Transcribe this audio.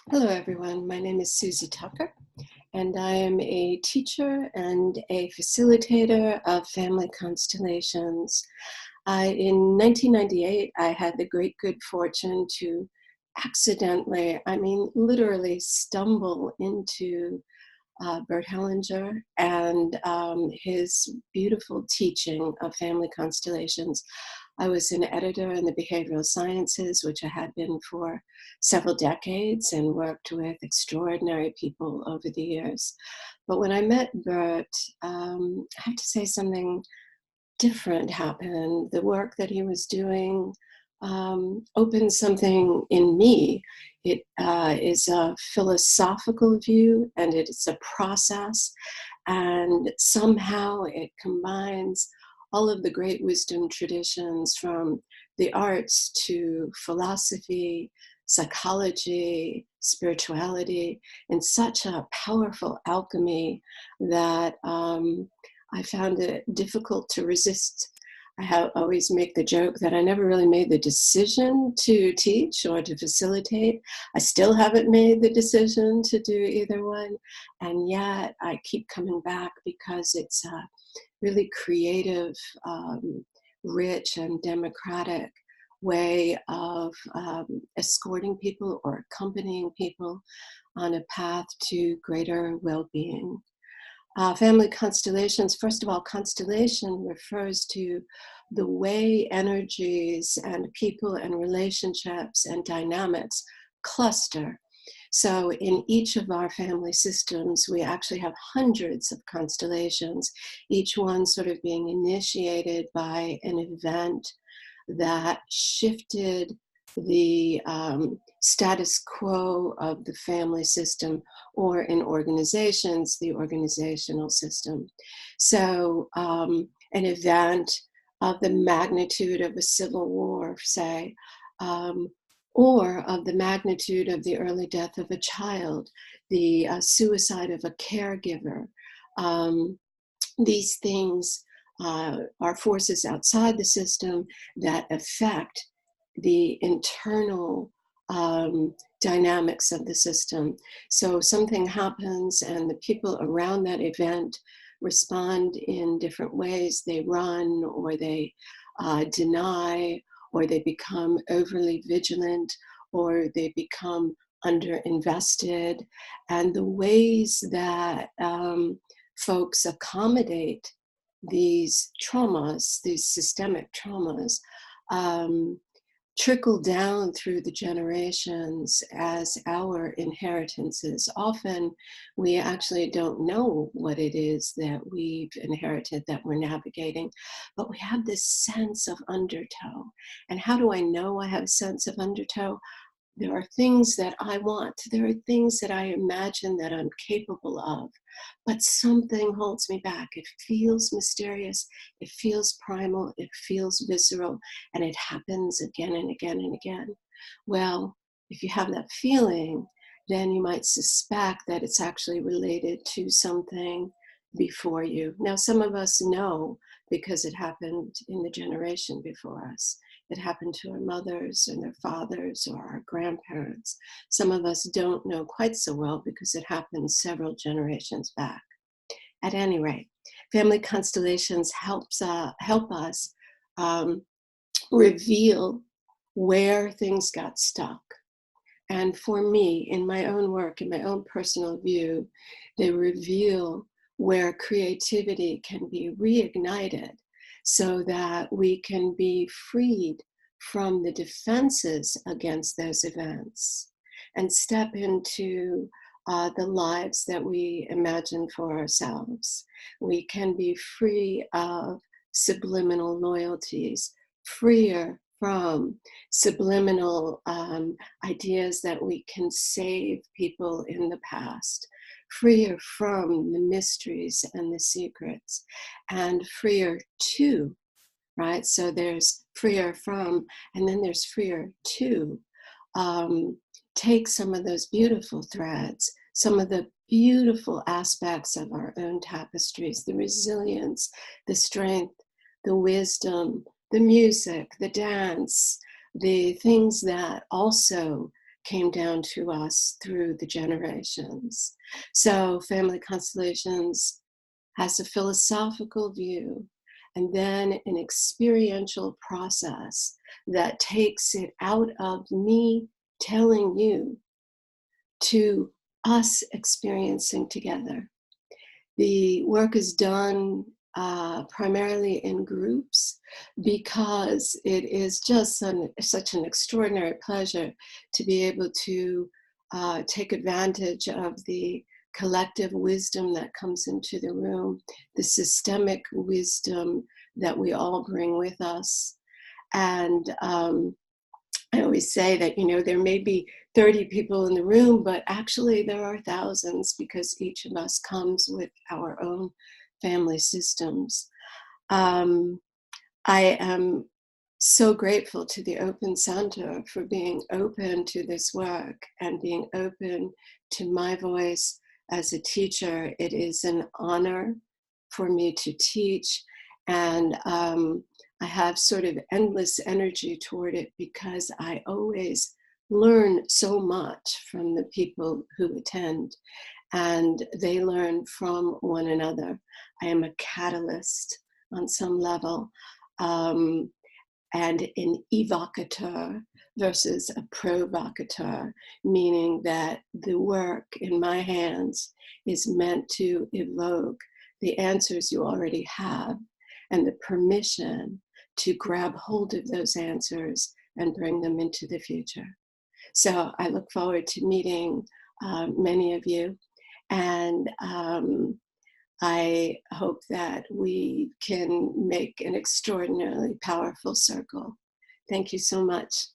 Hello, everyone. My name is Suzi Tucker, and I am a teacher and a facilitator of family constellations. In 1998, I had the great good fortune to accidentally, I mean, literally stumble into Bert Hellinger and his beautiful teaching of family constellations. I was an editor in the behavioral sciences, which I had been for several decades, and worked with extraordinary people over the years. But when I met Bert, I have to say something different happened. The work that he was doing opened something in me. It is a philosophical view, and it is a process, and somehow it combines all of the great wisdom traditions from the arts to philosophy, psychology, spirituality, in such a powerful alchemy that I found it difficult to resist. Always make the joke that I never really made the decision to teach or to facilitate. I still haven't made the decision to do either one. And yet I keep coming back because it's a really creative, rich, and democratic way of escorting people or accompanying people on a path to greater well-being. Family constellations, first of all, constellation refers to the way energies and people and relationships and dynamics cluster. So in each of our family systems, we actually have hundreds of constellations, each one sort of being initiated by an event that shifted the status quo of the family system, or in organizations, the organizational system. So an event of the magnitude of a civil war, say, um, or of the magnitude of the early death of a child, the suicide of a caregiver. Um, these things are forces outside the system that affect the internal dynamics of the system. So something happens, and the people around that event respond in different ways. They run, or they deny, or they become overly vigilant, or they become underinvested. And the ways that folks accommodate these traumas, these systemic traumas, um, trickle down through the generations as our inheritances. Often we actually don't know what it is that we've inherited that we're navigating, but we have this sense of undertow. And how do I know I have a sense of undertow? There are things that I want. There are things that I imagine that I'm capable of, but something holds me back. It feels mysterious. It feels primal. It feels visceral, and it happens again and again and again. Well, if you have that feeling, then you might suspect that it's actually related to something before you. Now, some of us know because it happened in the generation before us. It happened to our mothers and their fathers or our grandparents. Some of us don't know quite so well because it happened several generations back. At any rate, family constellations help us um, reveal where things got stuck. And for me, in my own work, in my own personal view, they reveal where creativity can be reignited so that we can be freed from the defenses against those events and step into the lives that we imagine for ourselves. We can be free of subliminal loyalties, freer from subliminal ideas that we can save people in the past, freer from the mysteries and the secrets, and freer to, right? So there's freer from, and then there's freer to take some of those beautiful threads, some of the beautiful aspects of our own tapestries, the resilience, the strength, the wisdom, the music, the dance, the things that also came down to us through the generations. So family constellations has a philosophical view and then an experiential process that takes it out of me telling you to us experiencing together. The work is done primarily in groups because it is just such an extraordinary pleasure to be able to take advantage of the collective wisdom that comes into the room, the systemic wisdom that we all bring with us. And I always say that, there may be 30 people in the room, but actually there are thousands because each of us comes with our own family systems. I am so grateful to the Open Center for being open to this work and being open to my voice as a teacher. It is an honor for me to teach, and I have sort of endless energy toward it because I always learn so much from the people who attend, and they learn from one another. I am a catalyst on some level, and an evocateur versus a provocateur, meaning that the work in my hands is meant to evoke the answers you already have and the permission to grab hold of those answers and bring them into the future. So I look forward to meeting many of you, and I hope that we can make an extraordinarily powerful circle. Thank you so much.